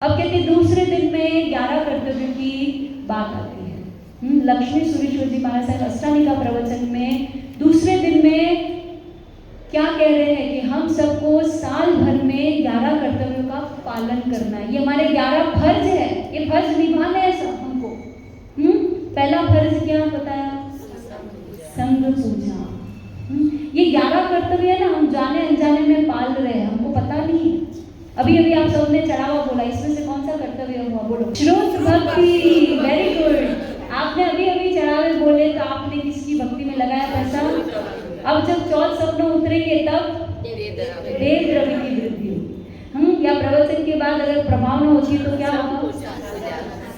अब कहते दूसरे दिन में 11 कर्तव्यों की बात आती है। लक्ष्मी सुरेश्वर जी महाराज साहब अष्टानिका प्रवचन में दूसरे दिन में क्या कह रहे हैं कि हम सबको साल भर में 11 कर्तव्यों का पालन करना है। ये हमारे 11 फर्ज है, ये फर्ज निभाना है सब हमको। पहला फर्ज क्या बताया? संग पूजा। ये 11 कर्तव्य है ना, हम जाने अनजाने में पाल रहे हैं, हमको पता नहीं है। अभी अभी आप सबने चढ़ावा बोला, इसमें से कौन सा कर्तव्य हुआ? बोलो। श्रोत भक्ति, वेरी गुड। आपने अभी अभी चढ़ावे बोले तो आपने किसकी भक्ति में लगाया पैसा? अब जब 14 सपनों उतरेंगे तब देव द्रव्य की वृद्धि होगी। या प्रवचन के बाद अगर प्रभाव न होती तो क्या होगा?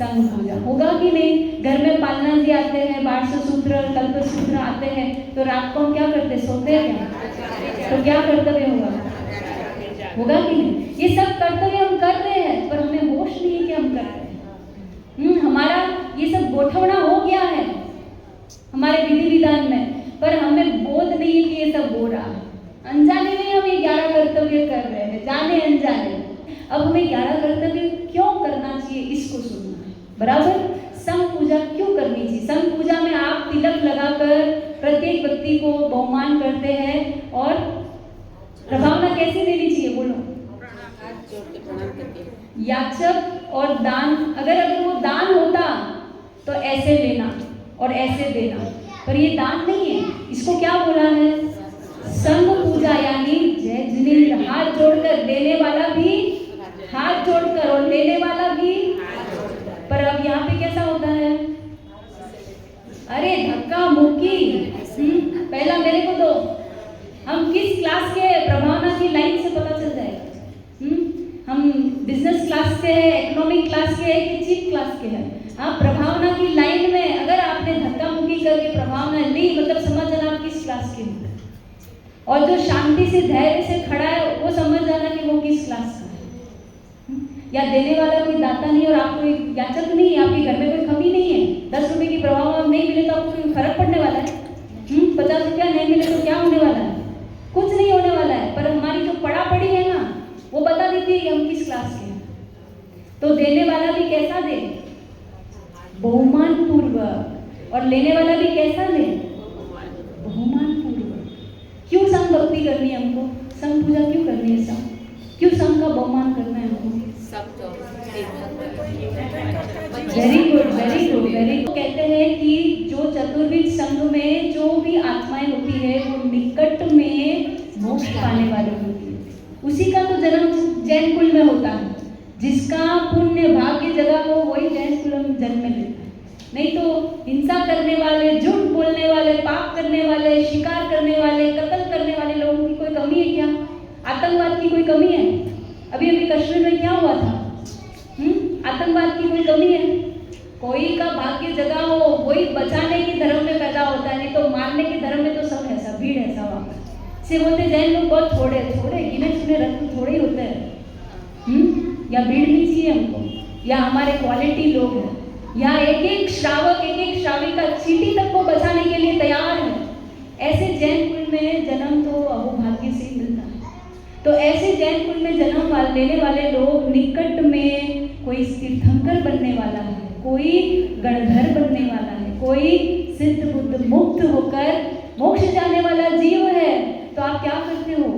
संग पूजा होगा कि नहीं? घर में पालना जी आते हैं, बारह सूत्र कल्प सूत्र आते हैं, तो रात को हम क्या करते? सोते हैं क्या? तो क्या कर्तव्य होगा कि नहीं? ये सब कर्तव्य हम कर रहे हैं पर हमें होश नहीं है कि हम कर रहे हैं। हमारा ये सब गोठवना हो गया है हमारे विधि विधान में, पर हमें बोध नहीं है कि ये सब हो रहा है। अनजाने में हम ये 11 कर्तव्य कर रहे हैं, जाने अनजाने। अब हमें 11 कर्तव्य क्यों करना चाहिए इसको सुनना है, बराबर। संग पूजा क्यों करनी चाहिए? संग पूजा में आप तिलक लगाकर प्रत्येक व्यक्ति को बहुमान करते हैं और प्रभावना कैसे देनी चाहिए? बोलो। याचक और दान, अगर वो दान होता तो ऐसे लेना और ऐसे देना, पर ये दान नहीं है। इसको क्या बोला है? संग पूजा, यानी जय जिनेंद्र, हाथ जोड़कर, देने वाला भी हाथ जोड़कर और लेने वाला भी। पर अब यहाँ पे कैसा होता है? अरे धक्का मुक्की, पहला मेरे को दो। हम किस क्लास के? प्रभावना की लाइन से पता चल जाएगा। हम बिजनेस क्लास के हैं, इकोनॉमिक क्लास के हैं कि चीफ क्लास के हैं? हाँ, प्रभावना की लाइन में अगर आपने धक्का मुक्की करके प्रभावना ली, मतलब समझ जाना आप किस क्लास के हैं। और जो शांति से धैर्य से खड़ा है वो समझ जाना कि वो किस क्लास का है। या देने वाला कोई दाता नहीं और आप कोई याचक नहीं, आपके घर में कोई कमी नहीं है। 10 रुपए की प्रभावना नहीं मिले तो आपको कोई फर्क पड़ने वाला है? 50 रुपया नहीं मिले तो क्या होने वाला है? कुछ नहीं होने वाला है। पर हमारी जो पड़ा पड़ी है ना, वो बता देती है कि हम किस क्लास के हैं। तो देने वाला भी कैसा दे? बहुमान पूर्वक। और लेने वाला भी कैसा दे? बहुमान पूर्वक। क्यों संग भक्ति करनी है हमको? संग पूजा क्यों करनी है? क्यों संग का बहुमान करना है हमको? Very good, very good, very good. कहते हैं कि जो चतुर्विध संघ में जो भी आत्माएं होती है वो निकट में मोक्ष पाने वाली होती है। उसी का तो जन्म जैन कुल में होता है। जिसका पुण्य भाग्य जगा हो वही जैन कुल में जन्म लेता है। नहीं तो हिंसा करने वाले, झूठ बोलने वाले, पाप करने वाले, शिकार करने वाले, कत्ल करने वाले लोगों की कोई कमी है क्या? आतंकवाद की कोई कमी है? अभी अभी कश्मीर में क्या हुआ था? आतंकवाद की कोई कमी है? कोई का भाग्य जगा हो वही बचाने के धर्म में पैदा होता है, नहीं तो मारने के धर्म में तो सब ऐसा भीड़ ऐसा वहाँ से बोलते जैन लोग बहुत थोड़े गिने चुने रत्न थोड़े ही होते हैं। या भीड़ नहीं चाहिए हमको, या हमारे क्वालिटी लोग हैं, या एक एक श्रावक एक एक श्राविका चींटी तक को बचाने के लिए तैयार है। ऐसे जैन कुल में जन्म तो अहोभाग्य से ही मिलता है। तो ऐसे जैन कुल में जन्म लेने वाले लोग निकट में कोई तीर्थंकर बनने वाला है, कोई गणधर बनने वाला है, कोई सिद्ध बुद्ध मुक्त होकर मोक्ष जाने वाला जीव है। तो आप क्या करते हो?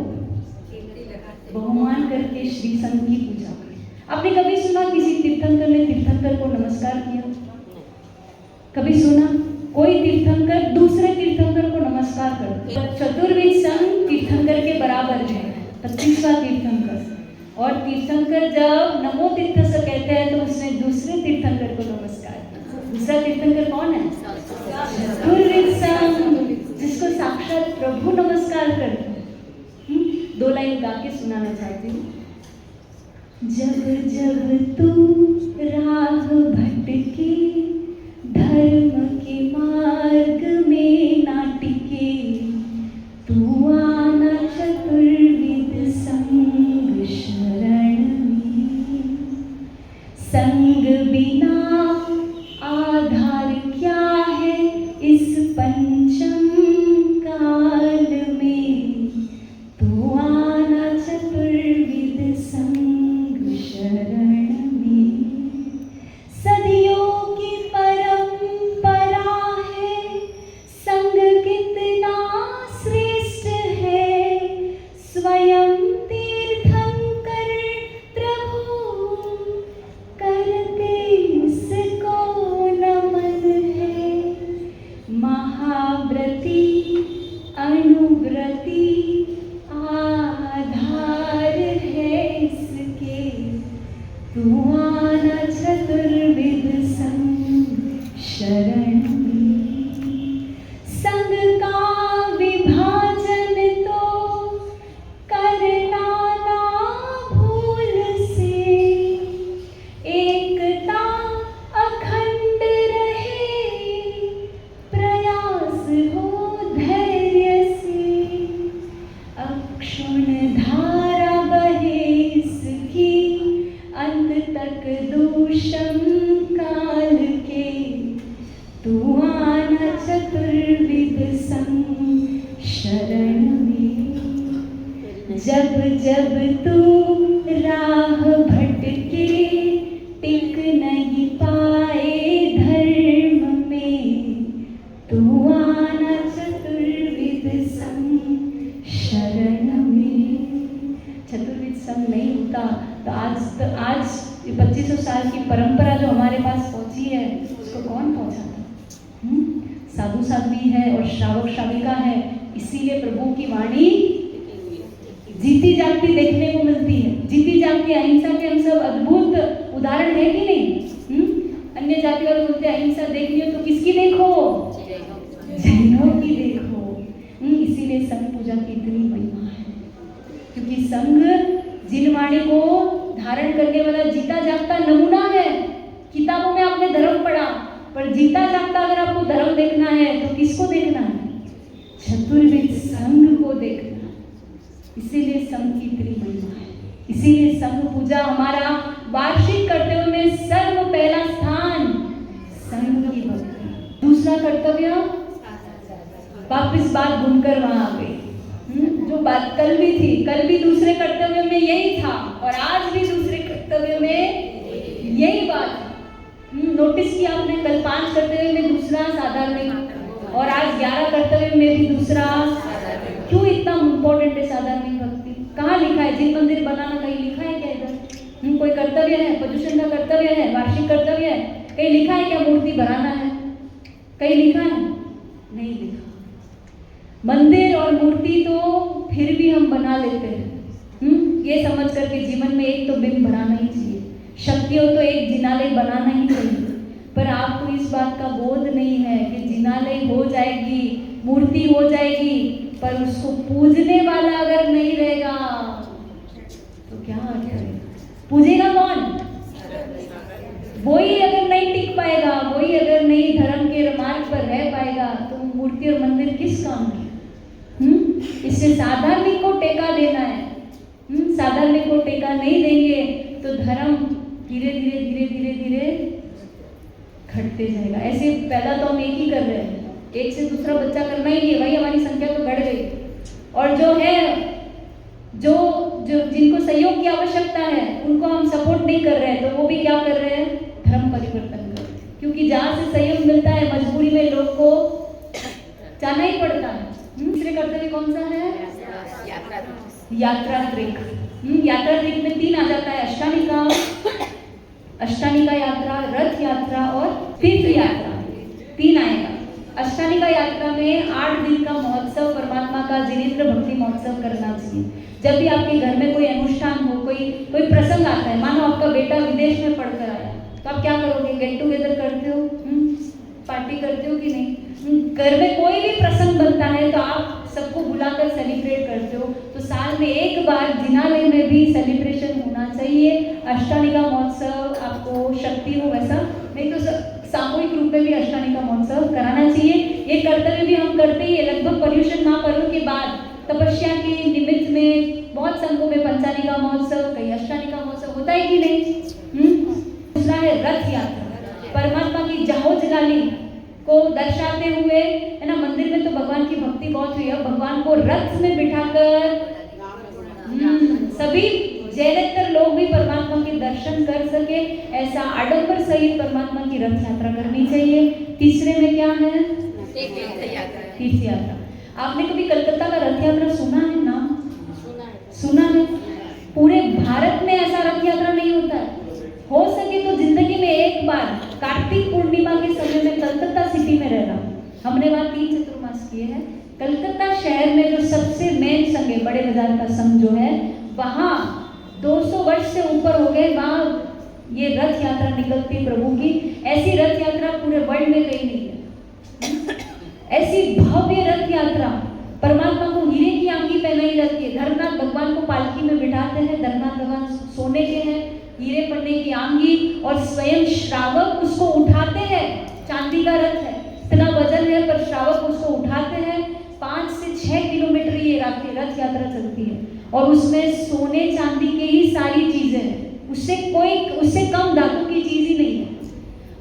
बहुमान करके श्री संघ की पूजा। आपने कभी सुना किसी तीर्थंकर ने तीर्थंकर को नमस्कार किया? कभी सुना? कोई तीर्थंकर दूसरे तीर्थंकर को नमस्कार करते? चतुर्विध संघ तीर्थंकर के बराबर है, 25वां तीर्थंकर। और तीर्थंकर जब नमो तीर्थ से कहते हैं तो उसने दूसरे तीर्थंकर को नमस्कार किया। दूसरा तीर्थंकर कौन है? चतुर्विध संघ, जिसको साक्षात प्रभु नमस्कार करते हैं। 2 लाइन गा के सुनाना चाहती हूँ। जब जब तू राह भटके, धर्म के मार्ग में ना टिके, तू आना चतुर्विध संग शरण में। संग बिना आधार क्या है इस पंचम काल में, तू आना चतुर्विध संग शरण में। तू आना चतुर्विध संग शरण में। संग का विभाजन तो करना ना भूल से, एकता अखंड रहे प्रयास हो धैर्य से। अक्षुण धारा बहे इसकी अंत तक दूषण काल के। तू आना चतुर्विध संग शरण में। जब जब तू राह भटके टिक नहीं पाए धर्म में, तू आना चतुर्विध संग शरण में। चतुर्विध संग नहीं होता तो आज 2500 साल की परंपरा जो हमारे पास पहुंची है उसको कौन पहुंचाता? साधु साध्वी है और श्रावक श्राविका है, इसीलिए प्रभु की वाणी जीती जागती देखने को मिलती है। जीती जागती अहिंसा के हम सब अद्भुत उदाहरण है कि नहीं? अन्य जाति वाले बोलते हैं अहिंसा देखनी हो तो किसकी देखो? जैनों की देखो। इसीलिए संघ पूजा की इतनी महिमा है, क्योंकि संघ जिन वाणी को धारण करने वाला जीता जागता नमूना है। किताबों में आपने धर्म पढ़ा, पर जीता जागता अगर आपको धर्म देखना है तो किसको देखना है? चतुर्विध संघ को देखना। इसीलिए संघ की इतनी महिमा है। इसीलिए संघ पूजा हमारा वार्षिक कर्तव्य में सर्व पहला स्थान संघ की भक्ति। दूसरा कर्तव्य, वापिस बात घूमकर वहां आ गई। जो बात कल भी थी, कल भी दूसरे कर्तव्य में यही था और आज भी दूसरे कर्तव्य में यही बात। नोटिस किया आपने, कल 5 कर्तव्य में दूसरा साधारणिक और आज 11 कर्तव्य में भी दूसरा। क्यों इतना इम्पोर्टेंट है साधारणिक भक्ति? कहाँ लिखा है? जिन मंदिर बनाना कहीं लिखा है क्या इधर? कोई कर्तव्य है? पर्युषण का कर्तव्य है, वार्षिक कर्तव्य है, कहीं लिखा है क्या मूर्ति बनाना है? कहीं लिखा है? नहीं लिखा। मंदिर और मूर्ति तो फिर भी हम बना लेते हैं, ये समझ करके जीवन में एक तो बिंब बनाना ही चाहिए, शक्ति हो तो एक जिनालय बनाना ही चाहिए। पर आपको इस बात का बोध नहीं है कि जिनालय हो जाएगी, मूर्ति हो जाएगी, पर उसको पूजने वाला अगर नहीं रहेगा तो क्या करेगा? पूजेगा कौन? वही अगर नहीं टिक पाएगा, वही अगर नहीं धर्म के मार्ग पर रह पाएगा, तो मूर्ति और मंदिर किस काम की? इससे साधारणिक को टेका देना है। साधारणिक को टेका नहीं देंगे तो धर्म धीरे धीरे धीरे धीरे धीरे घटते जाएगा। ऐसे पैदा तो हम एक ही कर रहे हैं, एक से दूसरा बच्चा करना ही नहीं है, वही हमारी संख्या तो बढ़ गई। और जो है जो जिनको सहयोग की आवश्यकता है उनको हम सपोर्ट नहीं कर रहे हैं, तो वो भी क्या कर रहे हैं? धर्म परिवर्तन कर रहे हैं। क्योंकि जहाँ से सहयोग मिलता है मजबूरी में लोग को जाना ही पड़ता है। दूसरे कर्तव्य कौन सा है? यात्रा त्रिक। यात्रा त्रिक में 3 आ जाता है, अष्टानिका यात्रा, रथ यात्रा और तीर्थ यात्रा, 3 आएगा। अष्टानिका यात्रा में 8 दिन का महोत्सव, परमात्मा का जिनेंद्र भक्ति महोत्सव करना चाहिए। जब भी आपके घर में कोई अनुष्ठान हो, कोई प्रसंग आता है, मानो आपका बेटा विदेश में पढ़कर आया, तो आप क्या करोगे? गेट टुगेदर करते हो, पार्टी करते हो कि नहीं? घर में कोई भी प्रसंग बनता है तो आप सबको बुलाकर सेलिब्रेट करते हो। तो साल में एक बार जिनालय में भी सेलिब्रेशन होना चाहिए। अष्टानिका महोत्सव आपको शक्ति हो वैसा, नहीं तो सामूहिक रूप में भी अष्टानिका महोत्सव कराना चाहिए। ये कर्तव्य भी हम करते ही है। लगभग पर्युषण महापर्व के बाद तपस्या के निमित्त में बहुत संघों में पंचानिका महोत्सव, कई अष्टानिका महोत्सव होता है कि नहीं? दूसरा है रथ यात्रा, परमात्मा की जाहो जलाली को दर्शाते हुए, है ना। मंदिर में तो भगवान की भक्ति बहुत हुई है, भगवान को रथ में बिठाकर सभी जैनेतर लोग भी परमात्मा के दर्शन कर सके, ऐसा आडंबर सहित परमात्मा की रथ यात्रा करनी चाहिए। तीसरे में क्या है? तीर्थ यात्रा। आपने कभी कलकत्ता का रथ यात्रा सुना है? नाम सुना है? पूरे भारत में ऐसा रथ यात्रा नहीं होता है। हो सके तो जिंदगी में एक बार कार्तिक पूर्णिमा के समय में कलकत्ता सिटी में रहना। हमने वहाँ 3 चतुर्मास किए हैं। कलकत्ता शहर में जो सबसे मेन संघ है, बड़े बाजार का संघ जो है, वहाँ 200 वर्ष से ऊपर हो गए, वहाँ ये रथ यात्रा निकलती है प्रभु की। ऐसी रथ यात्रा पूरे वर्ल्ड में कहीं नहीं है। ऐसी भव्य रथ यात्रा, परमात्मा को हीरे की आंगी पहनाई जाती है। धर्मनाथ भगवान को पालकी में बिठाते हैं, धर्मनाथ भगवान सोने के हैं, हीरे पन्ने की आंगी, और स्वयं श्रावक उसको उठाते हैं। चांदी का रथ है, इतना वजन है, पर श्रावक उसको उठाते हैं। 5 से 6 किलोमीटर ये रथ यात्रा चलती है, और उसमें सोने चांदी के ही सारी चीजें हैं, उससे कम धातु की चीज ही नहीं है।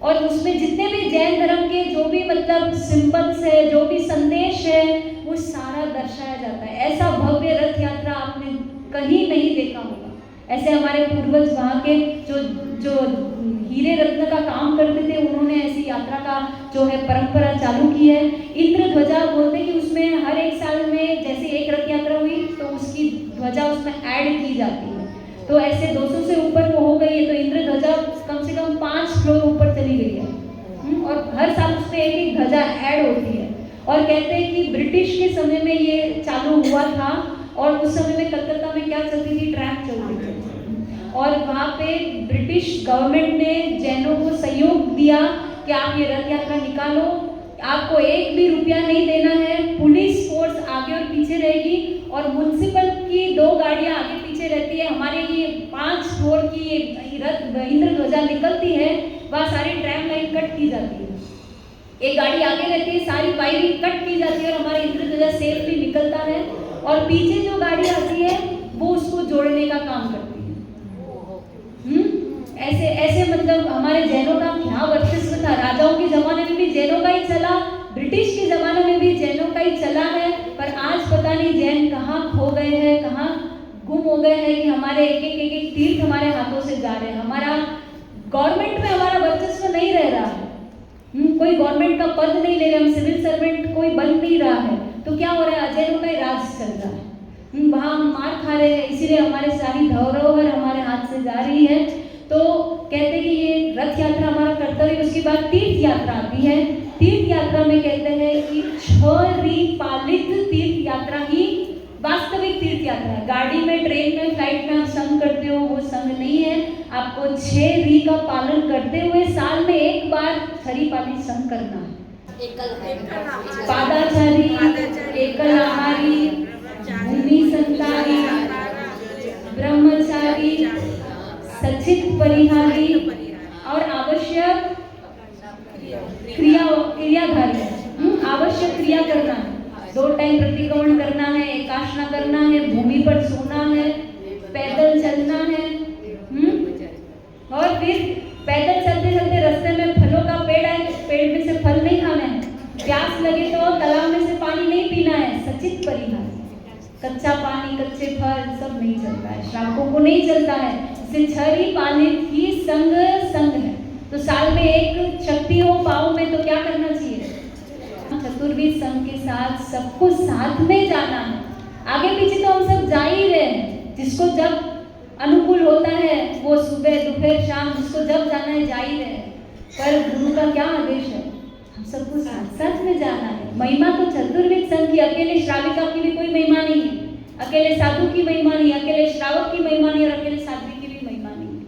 और उसमें जितने भी जैन धर्म के जो भी मतलब सिंबल्स है, जो भी संदेश है, वो सारा दर्शाया जाता है। ऐसा भव्य रथ यात्रा आपने कहीं नहीं देखा होगा। ऐसे हमारे पूर्वज वहाँ के जो हीरे रत्न का काम करते थे, उन्होंने ऐसी यात्रा का जो है परंपरा चालू की है। इंद्र ध्वजा बोलते हैं कि उसमें हर एक साल में जैसे एक रथ यात्रा हुई तो उसकी ध्वजा उसमें ऐड की जाती है। तो ऐसे 200 से ऊपर वो हो गई है, तो इंद्र ध्वजा कम से कम 5 फ्लोर ऊपर चली गई है। और हर साल उसमें एक ध्वजा ऐड होती है। और कहते हैं कि ब्रिटिश के समय में ये चालू हुआ था, और उस समय में कलकत्ता में क्या चलती थी, ट्रैम चलती थी। और वहाँ पे ब्रिटिश गवर्नमेंट ने जैनों को सहयोग दिया कि आप ये रथ यात्रा निकालो, आपको 1 भी रुपया नहीं देना है, पुलिस फोर्स आगे और पीछे रहेगी, और म्युनिसिपल की 2 गाड़ियाँ आगे पीछे रहती है। हमारे ये 5 फ्लोर की ये इंद्र ध्वजा निकलती है, वहाँ सारी ट्रैम लाइन कट की जाती है। एक गाड़ी आगे रहती है, सारी वायरिंग कट की जाती है, और हमारा इंद्र ध्वजा सेफली निकलता है। और पीछे जो गाड़ी आती है वो उसको जोड़ने का काम करती है। ऐसे मतलब हमारे जैनों का क्या वर्चस्व था। राजाओं के जमाने में भी जैनों का ही चला, ब्रिटिश के जमाने में भी जैनों का ही चला है। पर आज पता नहीं जैन कहाँ खो गए हैं, कहाँ गुम हो गए हैं, कि हमारे एक तीर्थ हमारे हाथों से जा रहे हैं। हमारा गवर्नमेंट में हमारा वर्चस्व नहीं रह रहा है। कोई गवर्नमेंट का पद नहीं ले रहे, हम सिविल सर्वेंट कोई बन नहीं रहा है। तो क्या हो रहा है, अजैनों का ही राज चल रहा है। वहाँ हम मार खा रहे हैं, इसीलिए हमारे सारी धरोहर हमारे हाथ से जा रही है। तो कहते हैं कि ये रथ यात्रा हमारा कर्तव्य। उसके बाद तीर्थ यात्रा आती है। तीर्थ यात्रा में कहते हैं कि 6 पालित तीर्थ यात्रा ही वास्तविक तीर्थ यात्रा है। गाड़ी में, ट्रेन में, फ्लाइट में आप संग करते हो, वो संग नहीं है। आपको 6 का पालन करते हुए साल में एक बार पालित संग करना है। पादाचारी, एकल आहारी, भूमि संतारी, ब्रह्मचारी, सचित परिहारी और आवश्यक क्रियाधारी। आवश्यक क्रिया करना है, 2 टाइम प्रतिक्रमण करना है, एकाशना करना है, भूमि पर सोना है, पैदल चलना है। और फिर पैदल चलते चलते रास्ते में फलों का पेड़ है, पेड़ में से फल नहीं खाना है। प्यास लगे तो तालाब में से पानी नहीं पीना है। सचित परिहार, कच्चा पानी, कच्चे फल सब नहीं चलता है, श्रावकों को नहीं चलता है। इसे 6 पालित ही संग है। तो साल में एक शक्ति हो पाओ में, तो क्या करना चाहिए, चतुर्विध संघ के साथ सबको साथ में जाना है। आगे पीछे तो हम सब जा ही रहे हैं, जिसको जब अनुकूल होता है वो सुबह दोपहर शाम जिसको जब जाना है जा ही रहे हैं। पर गुरु का क्या आदेश है, हम सबको साथ साथ में जाना है। महिमा तो चतुर्विध संघ की, अकेले श्राविका की भी कोई महिमा नहीं है, अकेले साधु की महिमा नहीं, अकेले श्रावक की महिमा नहीं, और अकेले साध्वी की भी महिमा नहीं है।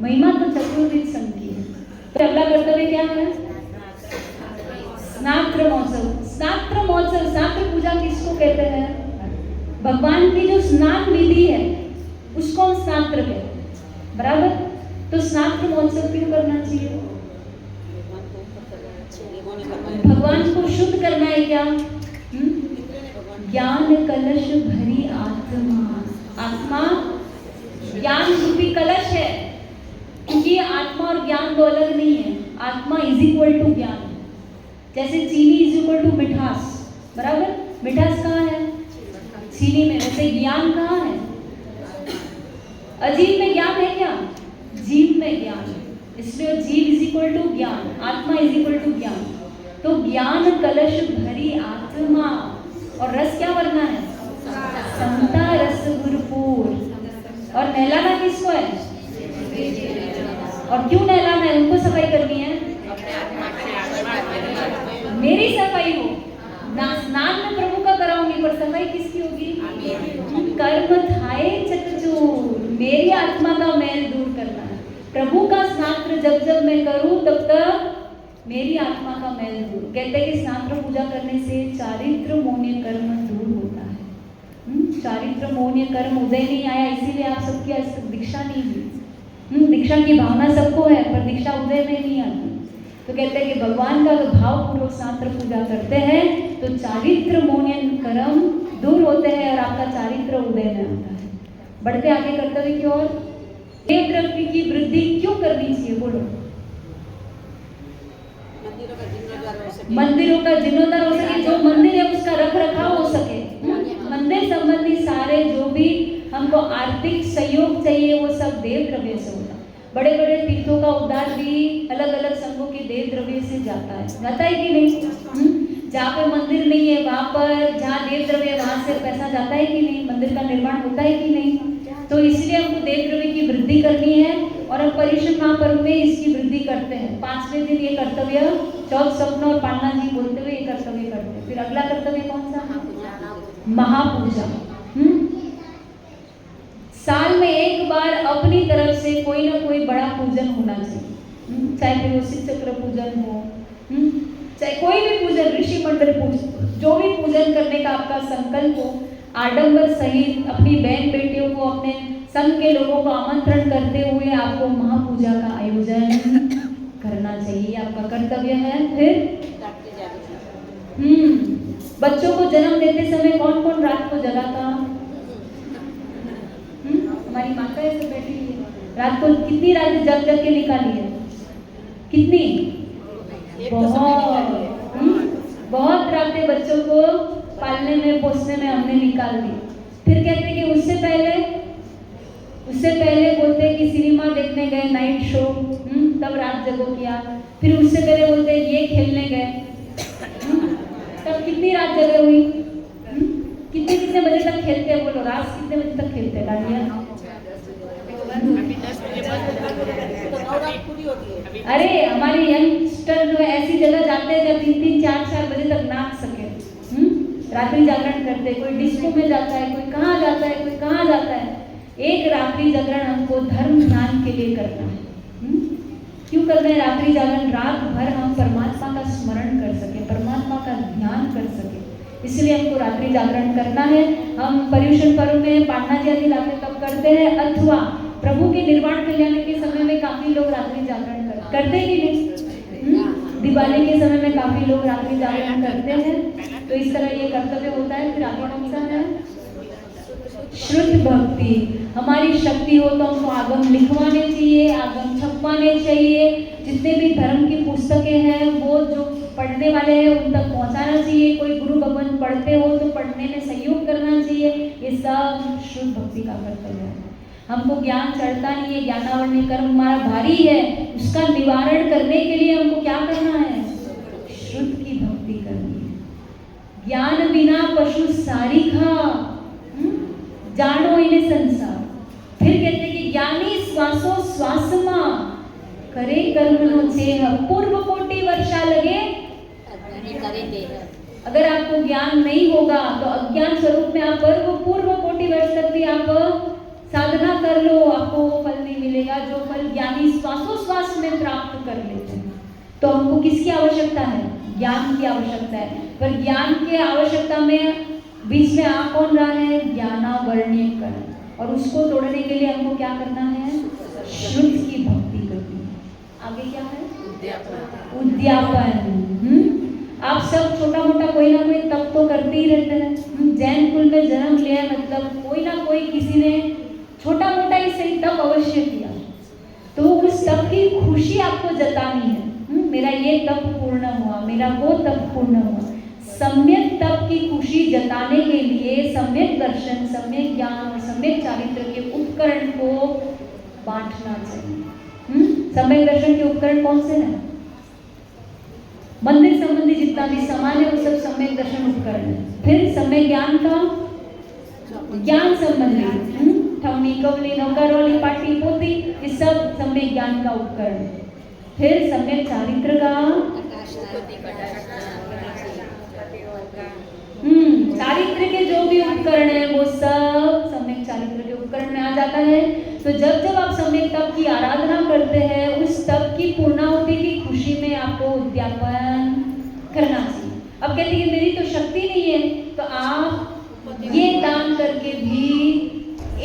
महिमा तो चतुर्विध संघ की है। तो अगला कर्तव्य क्या है, स्नात्र महोत्सव। स्नात्र महोत्सव, स्नात्र पूजा किसको कहते हैं, भगवान की जो स्नान विधि है उसको हम स्नात्र कहते हैं, बराबर। तो स्नात्र महोत्सव क्यों करना चाहिए, भगवान को शुद्ध करना है क्या। ज्ञान कलश भरी आत्मा, आत्मा ज्ञान रूपी कलश है, क्योंकि आत्मा और ज्ञान 2 अलग नहीं है। आत्मा इज इक्वल टू ज्ञान, जैसे चीनी इज इक्वल टू मिठास, बराबर। मिठास कहाँ है, चीनी में। वैसे ज्ञान कहाँ है, अजीव में ज्ञान है क्या, जीव में ज्ञान है। इसलिए जीव इज इक्वल टू ज्ञान, आत्मा इज इक्वल टू ज्ञान। तो ज्ञान कलश भरी आत्मा, और रस क्या भरना है, समता रस भरपूर। और नहलाना किसको है, और क्यों नहलाना है, उनको सफाई करनी है, मेरी सफाई हो। स्नान में प्रभु का कराऊंगी, पर सफाई किसकी होगी, कर्म थाए चकचूर, मेरी आत्मा का मैल दूर करना है। प्रभु का स्नान जब जब मैं करूं तब तक मेरी आत्मा का मैल दूर। कहते हैं कि स्नान पूजा करने से चारित्र मोहनीय कर्म दूर होता है। चारित्र मोहनीय कर्म उदय नहीं आया, इसीलिए आप सबकी आज तक दीक्षा नहीं हुई। दीक्षा की भावना सबको है पर दीक्षा उदय में नहीं आती। तो कहते हैं कि भगवान का भाव पूर्वक स्नान पूजा करते हैं तो चारित्र मोहनीय कर्म दूर होते हैं और आपका चारित्र उदय में आता है। बढ़ते आगे कर्तव्य की ओर। देव द्रव्य की वृद्धि क्यों करनी चाहिए, बोलो। मंदिरों का जीर्णोद्धार हो सके, जो मंदिर है उसका रख रखाव हो सके। मंदिर संबंधी सारे जो भी हमको आर्थिक सहयोग चाहिए वो सब देव द्रव्य से होता है। बड़े बड़े तीर्थों का उद्धार भी अलग अलग संघों के देव द्रव्य से जाता है कि नहीं। जहाँ पे मंदिर नहीं है वहाँ पर, जहाँ देव द्रव्य वहाँ से पैसा जाता है कि नहीं, मंदिर का निर्माण होता है कि नहीं। तो इसलिए हमको देव द्रव्य की वृद्धि करनी है और हम पर्युषण महापर्व में इसकी वृद्धि करते हैं। 5वें दिन ये कर्तव्य चौथ स्वप्न और पालना जी बोलते हुए ये कर्तव्य करते हैं। फिर अगला कर्तव्य कौन सा, महापूजा। साल में एक बार अपनी तरफ से कोई ना कोई बड़ा पूजन होना चाहिए। चाहे फिर वो शिव चक्र पूजन हो, चाहे कोई भी पूजन, ऋषि मंडल पूजन, जो भी पूजन करने का आपका संकल्प हो, आडंबर सहित अपनी बहन बेटियों को, अपने संघ के लोगों को आमंत्रण करते हुए आपको महापूजा का आयोजन करना चाहिए, आपका कर्तव्य है। फिर बच्चों को जन्म देते समय कौन कौन रात को जगाता, हमारी माता ऐसे बैठी है, रात को कितनी रात जग जग के निकाली है, कितनी, बहुत रातें बच्चों को पालने में पोसने में हमने निकाल दी। फिर कहते हैं कि उससे पहले बोलते हैं कि सिनेमा देखने गए, नाइट शो, तब रात जगो किया। फिर उससे पहले बोलते हैं ये खेलने गए, तब कितनी रात जगे हुई। कितने बजे तक खेलते हैं, बोलो, रात कितने बजे तक खेलते हैं डालिया। अरे हमारे यंगस्टर जो ऐसी जगह जाते हैं जब 3-3, 4-4 बजे तक नाच सके, रात्रि जागरण करते, कोई डिस्को में जाता है, कोई कहाँ जाता है, कोई कहाँ जाता है। एक रात्रि जागरण हमको धर्म ध्यान के लिए करना है। क्यों करना है रात्रि जागरण? रात भर हम परमात्मा का स्मरण कर सके, परमात्मा का ध्यान कर सके, इसलिए हमको रात्रि जागरण करना है। हम पर्युषण पर्व में पाटना जी आदि लाते तब करते हैं, अथवा प्रभु के निर्वाण कल्याण के समय में काफी लोग रात्रि जागरण करते कि नहीं। दिवाली के समय में काफी लोग रात्रि जागरण करते हैं। तो इस तरह ये कर्तव्य होता है। फिर आगे कौन सा है? शुद्ध भक्ति। हमारी शक्ति हो तो हमको आगम लिखवाने चाहिए, आगम छपवाने चाहिए। जितने भी धर्म की पुस्तकें हैं वो जो पढ़ने वाले हैं उन तक पहुंचाना चाहिए। कोई गुरु भगवान पढ़ते हो तो पढ़ने में सहयोग करना चाहिए। ये सब शुद्ध भक्ति का कर्तव्य है। हमको ज्ञान चढ़ता नहीं है, ज्ञानावरण कर्म हमारा भारी है, उसका निवारण करने के लिए हमको क्या करना है? शुद्ध की भक्ति करनी है। ज्ञान बिना पशु सारिखा, जानो इन्हें संसार। फिर कहते हैं कि ज्ञानी श्वासो श्वासमा करे कर्म नो छेह, पूर्व कोटि वर्षा लगे करे देह। अगर आपको ज्ञान नहीं होगा तो अज्ञान स्वरूप में आप पूर्व कोटि वर्ष तक भी आप साधना कर लो, आपको वो फल नहीं मिलेगा जो फल ज्ञानी श्वासोश्वास में प्राप्त कर लेते हैं। तो हमको किसकी आवश्यकता है? ज्ञान की आवश्यकता है। पर ज्ञान की आवश्यकता में बीच में आ कौन रहा है? ज्ञानावरणीय कर्म। और उसको तोड़ने के लिए हमको क्या करना है? शुद्ध की भक्ति करनी है। आगे क्या है? उद्यापन। आप सब छोटा मोटा कोई ना कोई तप तो करते ही रहते हैं। जैन कुल में जन्म लिया मतलब कोई ना कोई किसी ने छोटा मोटा ही सही तप अवश्य किया। तो उस तप की खुशी आपको जतानी है। मेरा ये तप पूर्ण हुआ, मेरा वो तप पूर्ण हुआ। सम्यक तप की खुशी जताने के लिए सम्यक दर्शन, सम्यक ज्ञान और सम्यक चारित्र के उपकरण को बांटना चाहिए। सम्यक दर्शन के उपकरण कौन से हैं? मंदिर संबंधी जितना भी सामान है वो सब सम्यक दर्शन उपकरण है। फिर सम्यक ज्ञान का, ज्ञान संबंधी ठमनी, कवली, नौकारोली, पाटी, पोती, ये सब सम्यक ज्ञान का उपकरण है। फिर सम्यक चारित्र का, चारित्र के जो भी उपकरण है वो सब सम्यक चारित्र के उपकरण में आ जाता है। तो जब जब आप सम्यक तप की आराधना करते हैं, उस तप की पूर्णाहुति की खुशी में आपको उद्यापन करना चाहिए। अब कहते हैं कि मेरी तो शक्ति नहीं है, तो आप ये दान करके भी,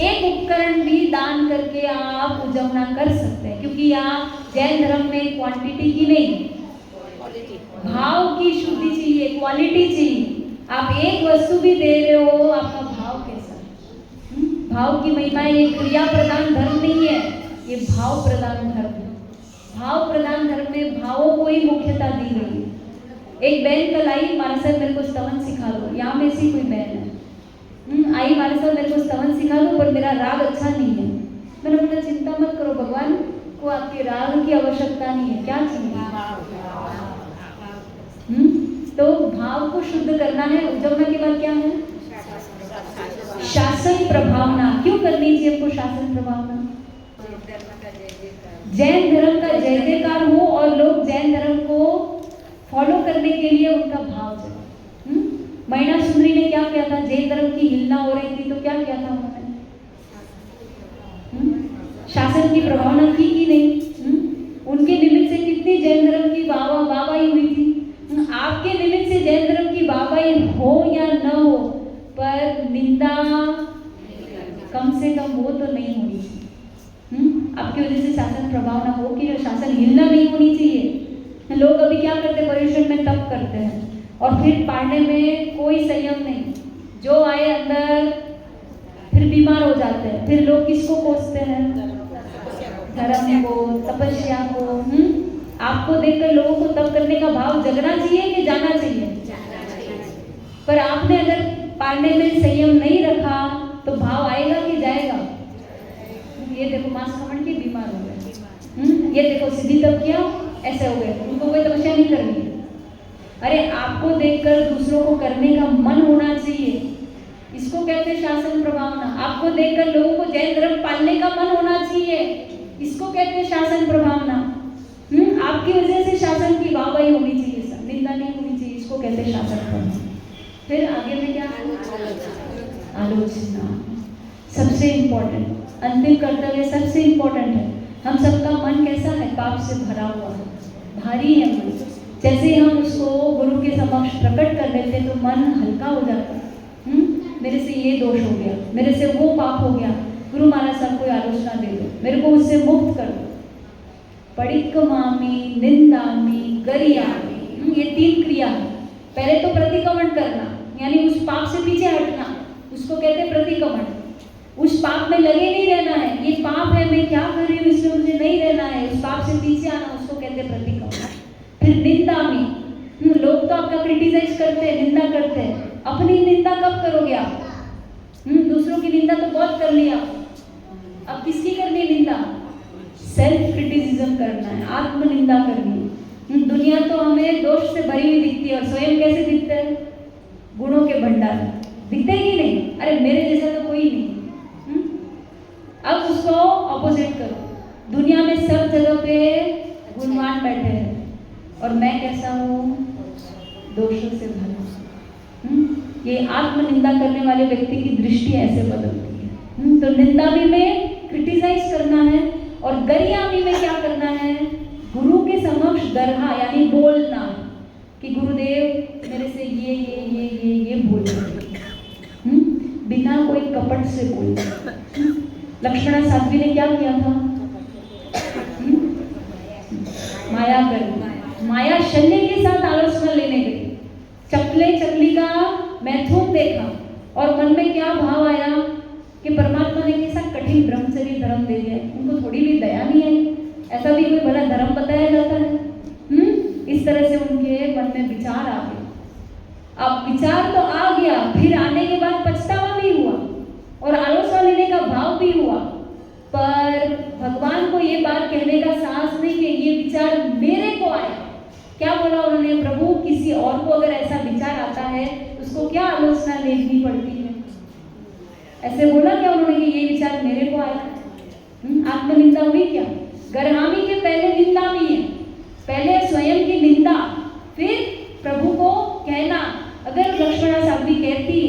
एक उपकरण भी दान करके आप उद्यापना कर सकते हैं, क्योंकि यहाँ जैन धर्म में क्वांटिटी की नहीं, भाव की शुद्धि चाहिए, क्वालिटी चाहिए। आप एक वस्तु भी दे रहे हो, आपका भाव कैसा है? भाव की महिमा है। ये क्रिया प्रदान धर्म नहीं है, ये भाव प्रदान धर्म है। भाव प्रदान धर्म में भावों को ही मुख्यता दी गई है। एक बहन कल आई, महाराज साहब मेरे को स्तवन सिखा दो। यहाँ में से कोई बहन है, आई महाराज साहब मेरे को स्तवन सिखा दो, पर मेरा राग अच्छा नहीं है। मैंने बोला चिंता मत करो, भगवान को आपके राग की आवश्यकता नहीं है, क्या चाहिए? तो भाव को शुद्ध करना है। उद्यापना के बाद क्या है? शासन प्रभावना। क्यों करनी चाहिए हमको शासन प्रभावना? जैन धर्म का जय जयकार हो और लोग जैन धर्म को फॉलो करने के लिए उनका भाव जगे। महिला सुंदरी ने क्या किया था? जैन धर्म की हिलना हो रही थी तो क्या किया था उन्होंने? शासन की प्रभावना की नहीं? उनके निमित्त से कितनी जैन धर्म की वाहवाही हुई थी। आपके निमित्त से जैन धर्म की वाहवाही हो या न हो, पर निंदा कम से कम वो तो नहीं होनी चाहिए। आपकी वजह से शासन प्रभावना हो कि शासन हिलना नहीं होनी चाहिए। लोग अभी क्या करते हैं? पर्यूषण में तप करते हैं और फिर पाड़ने में कोई संयम नहीं, जो आए अंदर फिर बीमार हो जाते हैं। फिर लोग किसको कोसते हैं? धर्म को, तपस्या को। आपको देखकर लोगों को तप करने का भाव जगना चाहिए कि जाना चाहिए? पर आपने अगर पाड़ने में संयम नहीं रखा तो भाव आएगा कि जाएगा? ये देखो मांस खमण के बीमार हो गए, ये देखो सिद्धि तप किया ऐसे हो गए, उनको कोई तपस्या नहीं करनी है। अरे आपको देखकर दूसरों को करने का मन होना चाहिए, इसको कहते हैं शासन प्रभावना। आपको देखकर लोगों को जैन धर्म पालने का मन होना चाहिए, इसको कहते हैं शासन प्रभावना। आपकी वजह से शासन की वाहवाही होनी चाहिए, सब निंदा नहीं होनी चाहिए, इसको कहते हैं शासन प्रभावना। फिर आगे में क्या? आलोचना। सबसे इम्पोर्टेंट, अंतिम कर्तव्य सबसे इम्पोर्टेंट है। हम सबका मन कैसा है? पाप से भरा हुआ है, भारी है मन। जैसे ही हम उसको गुरु के समक्ष प्रकट कर देते हैं तो मन हल्का हो जाता है। मेरे से ये दोष हो गया, मेरे से वो पाप हो गया, गुरु महाराज साहब को आलोचना दे दो, मेरे को उससे मुक्त कर दो। पडिक्कमामि, निंदामि, गरियामि, ये 3 क्रिया है। पहले तो प्रतिक्रमण करना, यानी उस पाप से पीछे हटना, उसको कहते हैं प्रतिक्रमण। उस पाप में लगे नहीं रहना है, ये पाप है, मैं क्या कर रही हूँ इसमें मुझे नहीं रहना है, उस पाप से पीछे आना, उसको कहते हैं प्रतिक्रमण। फिर निंदामि, लोग तो आपका क्रिटिसाइज करते हैं, निंदा करते हैं, अपनी निंदा कब करोगे आप? दूसरों की निंदा तो बहुत कर लिया, अब किसकी करनी है निंदा? सेल्फ क्रिटिसिज्म करना है, आत्म निंदा करनी है। दुनिया तो हमें दोष से भरी हुई दिखती है और स्वयं कैसे दिखते हैं? गुणों के भंडार दिखते ही नहीं। अरे मेरे जैसा तो कोई नहीं। अब उसको ऑपोजिट करो, दुनिया में सब जगह पे गुणवान बैठे हैं और मैं कैसा हूँ? दोषों से भरा। ये आत्म निंदा करने वाले व्यक्ति की दृष्टि ऐसे बदलती है। तो निंदावी में क्रिटिसाइज करना है और गरियामी में क्या करना है? गुरु के समक्ष दरहा यानी बोलना कि गुरुदेव मेरे से ये बोल रहे, बिना कोई कपट से बोल। लक्ष्मण साध्वी ने क्या किया था? माया कर, माया शल्य के साथ आलोचना लेने गई। चकली का मैथुन देखा और मन में क्या भाव आया कि परमात्मा ने कैसा कठिन ब्रह्मचर्य धर्म दे दिया, उनको थोड़ी भी दया नहीं है, ऐसा भी कोई भला धर्म बताया जाता है? इस तरह से उनके मन में विचार आ गया। अब विचार तो आ गया, फिर आने के बाद पछतावा भी हुआ और आलोचना लेने का भाव भी हुआ, पर भगवान को ये बात कहने का साहस नहीं कि ये विचार मेरे को आया। क्या बोला उन्होंने? प्रभु किसी और को अगर ऐसा विचार आता है उसको क्या आलोचना लेनी पड़ती है? ऐसे बोला क्या उन्होंने कि ये विचार मेरे को आया? आत्मनिंदा हुई क्या? गर्हामी के पहले निंदा भी है, पहले स्वयं की निंदा, फिर प्रभु को कहना। अगर लक्ष्मणा साध्वी कहती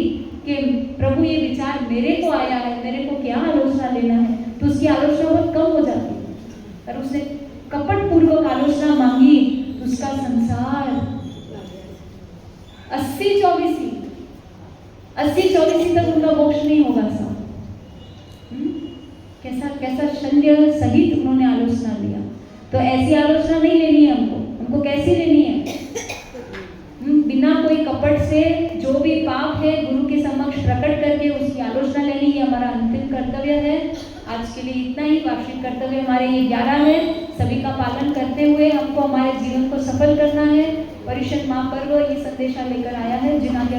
कि प्रभु ये विचार मेरे को आया है, मेरे को क्या आलोचना लेना है, तो उसकी कपट पूर्वक आलोचना मांगी तो उसका संसार 80-24 तक उनका मोक्ष नहीं होगा साहब। कैसा कैसा शल्य सहित उन्होंने आलोचना लिया। तो ऐसी आलोचना नहीं लेनी है हमको कैसी लेनी है? बिना कोई कपट से जो भी पाप है गुरु के समक्ष प्रकट करके उसकी आलोचना लेनी, ये हमारा अंतिम कर्तव्य है। आज के लिए इतना ही। वार्षिक कर्तव्य हमारे ये 11 है। सभी का पालन करते हुए हमको हमारे जीवन को सफल करना है। परिषद महापर्व ये संदेशा लेकर आया है। जिन आज्ञा